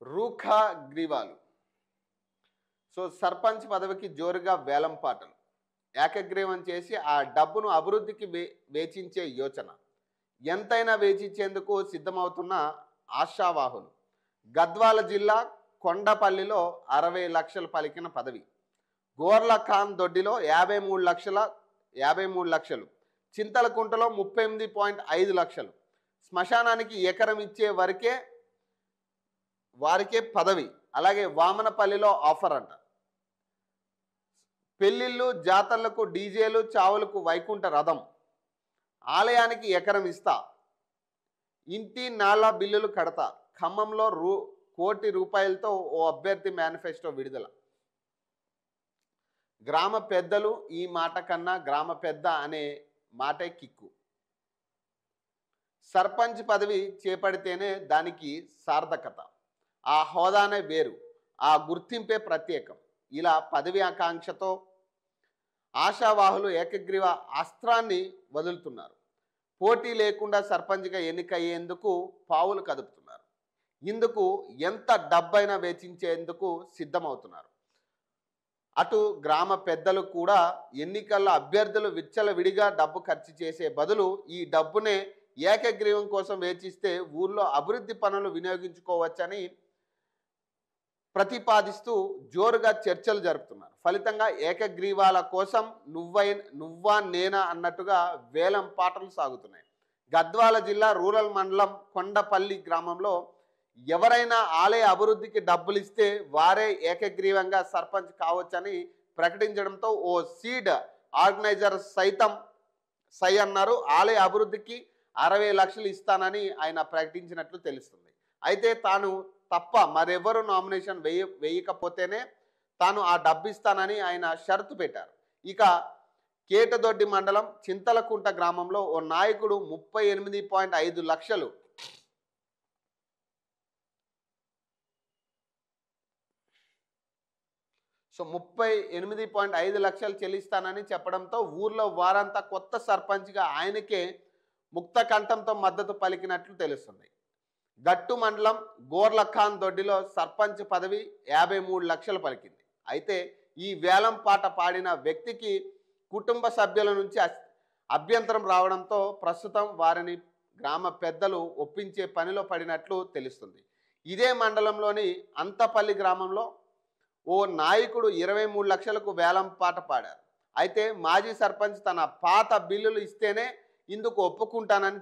రూఖా గ్రీవాలు. So sarpanch పదవికి జోరుగా వేలం పాటలు. ఏకగ్రీవం చేసి ఆ డబ్బును అభివృద్ధికి వేచించే యోచన. ఎంతైనా వేచించేందుకు సిద్ధమవుతున్న ఆశావాహులు. గద్వాల జిల్లా కొండపల్లిలో 60 లక్షలు పలికిన పదవి. గోర్ల ఖాన్ దొడ్డిలో 53 లక్షలు. చింతలకుంటలో 38.5 లక్షలు. శ్మశానానికి ఎకరం ఇచ్చే వారికే పదవి. అలాగే వామనపల్లిలో ఆఫర్ అంట. పెళ్లిళ్ళు జాతరలకు డీజేలు, చావులకు వైకుంఠ రథం. ఆలయానికి ఎకరం ఇస్తా, ఇంటి నాలా బిల్లులు కడతా. ఖమ్మంలో ₹1,00,00,000 ఓ అభ్యర్థి మేనిఫెస్టో విడుదల. గ్రామ పెద్దలు ఈ మాట కన్నా గ్రామ పెద్ద అనే మాటే కిక్కు. సర్పంచ్ పదవి చేపడితేనే దానికి సార్థకత. ఆ హోదానే వేరు, ఆ గుర్తింపే ప్రత్యేకం. ఇలా పదవి ఆకాంక్షతో ఆశావాహులు ఏకగ్రీవ అస్త్రాన్ని వదులుతున్నారు. పోటీ లేకుండా సర్పంచ్గా ఎన్నికయ్యేందుకు పావులు కదుపుతున్నారు. ఇందుకు ఎంత డబ్బైనా వెచ్చించేందుకు సిద్ధమవుతున్నారు. అటు గ్రామ పెద్దలు కూడా ఎన్నికల్లో అభ్యర్థులు విచ్చలవిడిగా డబ్బు ఖర్చు చేసే బదులు ఈ డబ్బునే ఏకగ్రీవం కోసం వేచిస్తే ఊర్లో అభివృద్ధి పనులు వినియోగించుకోవచ్చని ప్రతిపాదిస్తూ జోరుగా చర్చలు జరుపుతున్నారు. ఫలితంగా ఏకగ్రీవాల కోసం నువ్వా నేనా అన్నట్టుగా వేలం పాటలు సాగుతున్నాయి. గద్వాల జిల్లా రూరల్ మండలం కొండపల్లి గ్రామంలో ఎవరైనా ఆలయ అభివృద్ధికి డబ్బులు ఇస్తే వారే ఏకగ్రీవంగా సర్పంచ్ కావచ్చని ప్రకటించడంతో ఓ సీడ్ ఆర్గనైజర్ సైతం సై అన్నారు. ఆలయ అభివృద్ధికి 60 లక్షలు ఇస్తానని ఆయన ప్రకటించినట్లు తెలుస్తుంది. అయితే తాను తప్ప మరెవరు నామినేషన్ వేయకపోతేనే తాను ఆ డబ్బు ఇస్తానని ఆయన షరతు పెట్టారు. ఇక కేటదొడ్డి మండలం చింతలకుంట గ్రామంలో ఓ నాయకుడు 38.5 లక్షలు సో 38.5 లక్షలు చెల్లిస్తానని చెప్పడంతో ఊర్లో వారంతా కొత్త సర్పంచ్గా ఆయనకే ముక్త కంఠంతో మద్దతు పలికినట్లు తెలుస్తుంది. గట్టు మండలం గోర్ల ఖాన్ దొడ్డిలో సర్పంచ్ పదవి 53 లక్షలు పలికింది. అయితే ఈ వేలం పాట పాడిన వ్యక్తికి కుటుంబ సభ్యుల నుంచి అభ్యంతరం రావడంతో ప్రస్తుతం వారిని గ్రామ పెద్దలు ఒప్పించే పనిలో పడినట్లు తెలుస్తుంది. ఇదే మండలంలోని అంతపల్లి గ్రామంలో ఓ నాయకుడు 23 లక్షలకు వేలం పాట పాడారు. అయితే మాజీ సర్పంచ్ తన పాత బిల్లులు ఇస్తేనే ఇందుకు ఒప్పుకుంటానని